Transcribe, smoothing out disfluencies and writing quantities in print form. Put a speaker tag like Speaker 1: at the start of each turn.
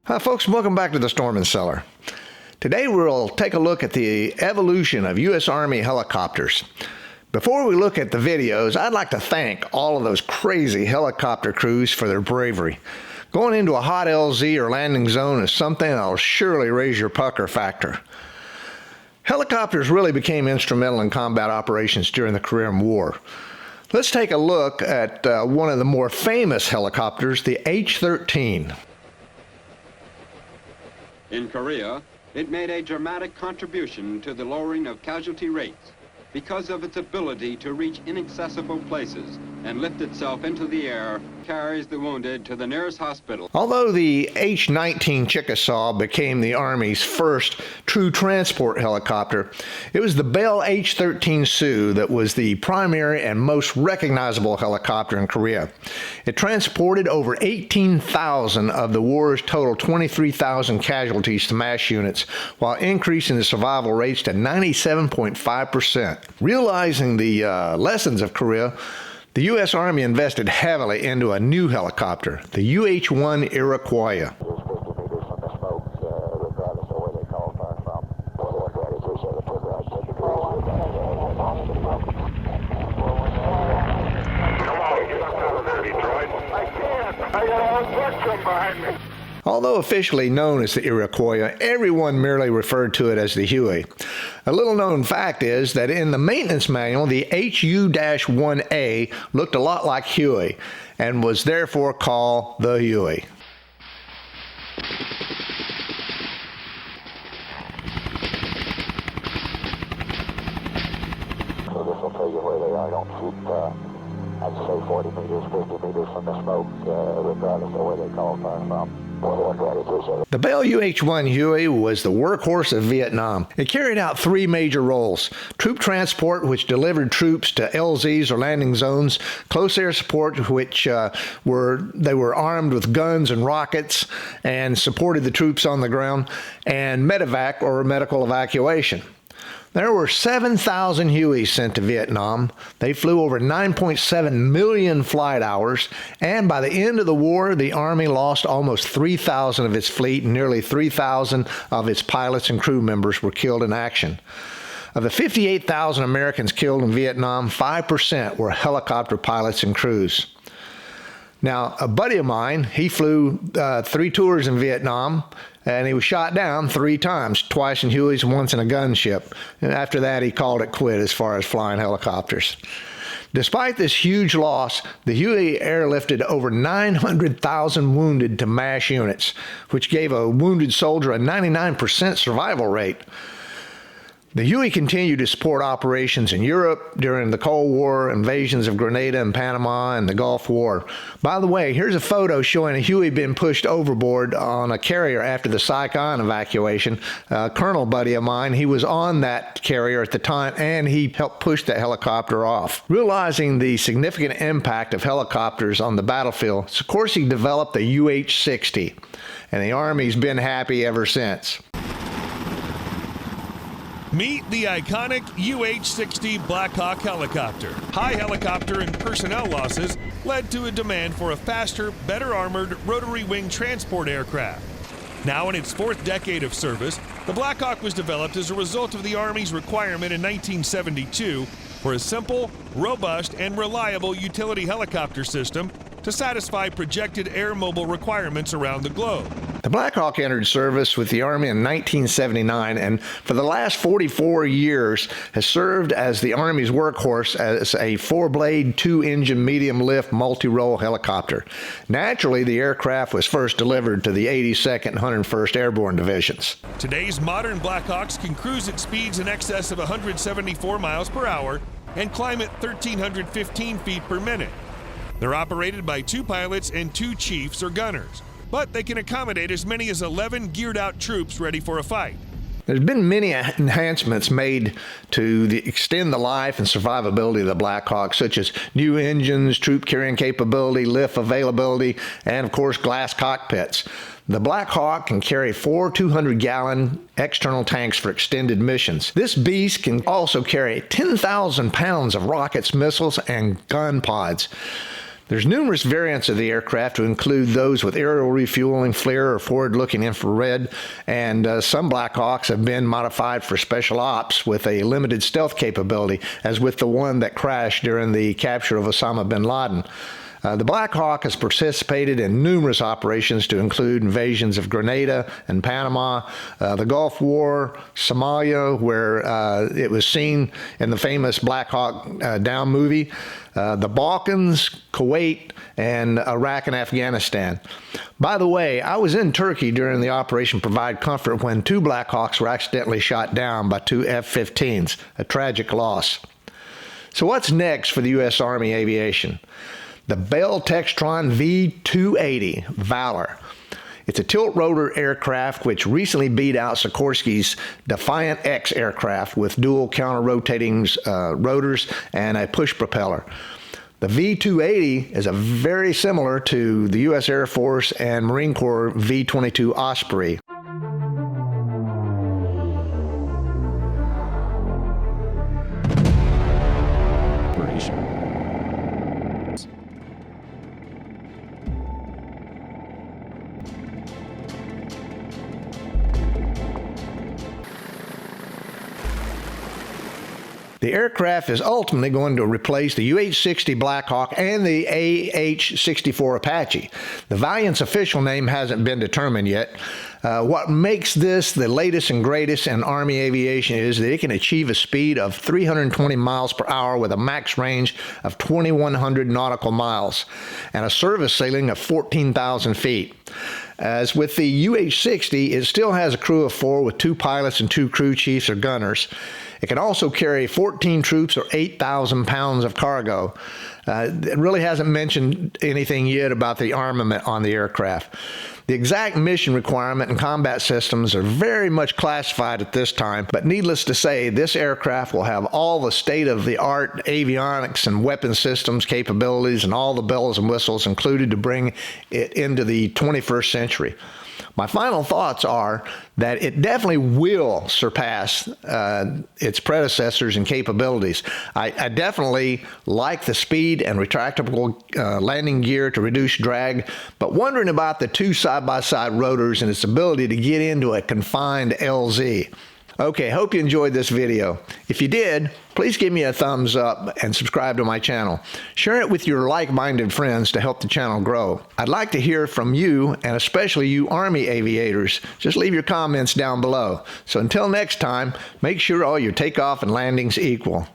Speaker 1: Hi folks, welcome back to the Storm and Cellar. Today we'll take a look at the evolution of U.S. Army helicopters. Before we look at the videos, I'd like to thank all of those crazy helicopter crews for their bravery. Going into a hot LZ or landing zone is something that'll surely raise your pucker factor. Helicopters really became instrumental in combat operations during the Korean War. Let's take a look at one of the more famous helicopters, the H-13.
Speaker 2: In Korea, it made a dramatic contribution to the lowering of casualty rates because of its ability to reach inaccessible places and lift itself into the air, carries the wounded to the nearest hospital.
Speaker 1: Although the H-19 Chickasaw became the Army's first true transport helicopter, it was the Bell H-13 Sioux that was the primary and most recognizable helicopter in Korea. It transported over 18,000 of the war's total 23,000 casualties to MASH units, while increasing the survival rates to 97.5%. Realizing the lessons of Korea, the U.S. Army invested heavily into a new helicopter, the UH-1 Iroquois. Although officially known as the Iroquois, everyone merely referred to it as the Huey. A little known fact is that in the maintenance manual, the HU-1A looked a lot like Huey and was therefore called the Huey.
Speaker 3: So this will tell you where they are. Don't shoot, I'd say 40 meters, 50 meters from the smoke, regardless of where they call fire from.
Speaker 1: The Bell UH-1 Huey was the workhorse of Vietnam. It carried out three major roles: troop transport, which delivered troops to LZs or landing zones; close air support, which were armed with guns and rockets and supported the troops on the ground; and medevac, or medical evacuation. There were 7,000 Hueys sent to Vietnam. They flew over 9.7 million flight hours, and by the end of the war, the Army lost almost 3,000 of its fleet, and nearly 3,000 of its pilots and crew members were killed in action. Of the 58,000 Americans killed in Vietnam, 5% were helicopter pilots and crews. Now, a buddy of mine, he flew 3 tours in Vietnam, and he was shot down 3 times, twice in Hueys and once in a gunship. And after that, he called it quit as far as flying helicopters. Despite this huge loss, the Huey airlifted over 900,000 wounded to MASH units, which gave a wounded soldier a 99% survival rate. The Huey continued to support operations in Europe during the Cold War, invasions of Grenada and Panama, and the Gulf War. By the way, here's a photo showing a Huey being pushed overboard on a carrier after the Saigon evacuation. A colonel buddy of mine, he was on that carrier at the time, and he helped push the helicopter off. Realizing the significant impact of helicopters on the battlefield, Sikorsky developed the UH-60, and the Army's been happy ever since.
Speaker 4: Meet the iconic UH-60 Black Hawk helicopter. High helicopter and personnel losses led to a demand for a faster, better armored rotary wing transport aircraft. Now in its 4th decade of service, the Black Hawk was developed as a result of the Army's requirement in 1972 for a simple, robust, and reliable utility helicopter system to satisfy projected air mobile requirements around the globe.
Speaker 1: The Black Hawk entered service with the Army in 1979, and for the last 44 years has served as the Army's workhorse as a 4-blade, 2-engine, medium-lift, multi-role helicopter. Naturally, the aircraft was first delivered to the 82nd and 101st Airborne Divisions.
Speaker 4: Today's modern Black Hawks can cruise at speeds in excess of 174 miles per hour and climb at 1,315 feet per minute. They're operated by 2 pilots and 2 chiefs or gunners, but they can accommodate as many as 11 geared-out troops ready for a fight.
Speaker 1: There's been many enhancements made to extend the life and survivability of the Black Hawk, such as new engines, troop carrying capability, lift availability, and of course glass cockpits. The Black Hawk can carry 4 200-gallon external tanks for extended missions. This beast can also carry 10,000 pounds of rockets, missiles, and gun pods. There's numerous variants of the aircraft to include those with aerial refueling, flare, or forward-looking infrared, and some Black Hawks have been modified for special ops with a limited stealth capability, as with the one that crashed during the capture of Osama bin Laden. The Black Hawk has participated in numerous operations to include invasions of Grenada and Panama, the Gulf War, Somalia, where it was seen in the famous Black Hawk Down movie, the Balkans, Kuwait, and Iraq and Afghanistan. By the way, I was in Turkey during the Operation Provide Comfort when 2 Black Hawks were accidentally shot down by 2 F-15s, a tragic loss. So what's next for the U.S. Army Aviation? The Bell Textron V-280 Valor. It's a tilt-rotor aircraft which recently beat out Sikorsky's Defiant X aircraft with dual counter-rotating rotors and a push propeller. The V-280 is very similar to the U.S. Air Force and Marine Corps V-22 Osprey. The aircraft is ultimately going to replace the UH-60 Black Hawk and the AH-64 Apache. The Valiant's official name hasn't been determined yet. What makes this the latest and greatest in Army aviation is that it can achieve a speed of 320 miles per hour with a max range of 2,100 nautical miles and a service ceiling of 14,000 feet. As with the UH-60, it still has a crew of 4 with 2 pilots and 2 crew chiefs or gunners. It can also carry 14 troops or 8,000 pounds of cargo. It really hasn't mentioned anything yet about the armament on the aircraft. The exact mission requirement and combat systems are very much classified at this time, but needless to say, this aircraft will have all the state-of-the-art avionics and weapon systems capabilities and all the bells and whistles included to bring it into the 21st century. My final thoughts are that it definitely will surpass its predecessors in capabilities. I definitely like the speed and retractable landing gear to reduce drag, but wondering about the 2 side-by-side rotors and its ability to get into a confined LZ. Okay, hope you enjoyed this video. If you did, please give me a thumbs up and subscribe to my channel. Share it with your like-minded friends to help the channel grow. I'd like to hear from you, and especially you Army aviators. Just leave your comments down below. So until next time, make sure all your takeoff and landings equal.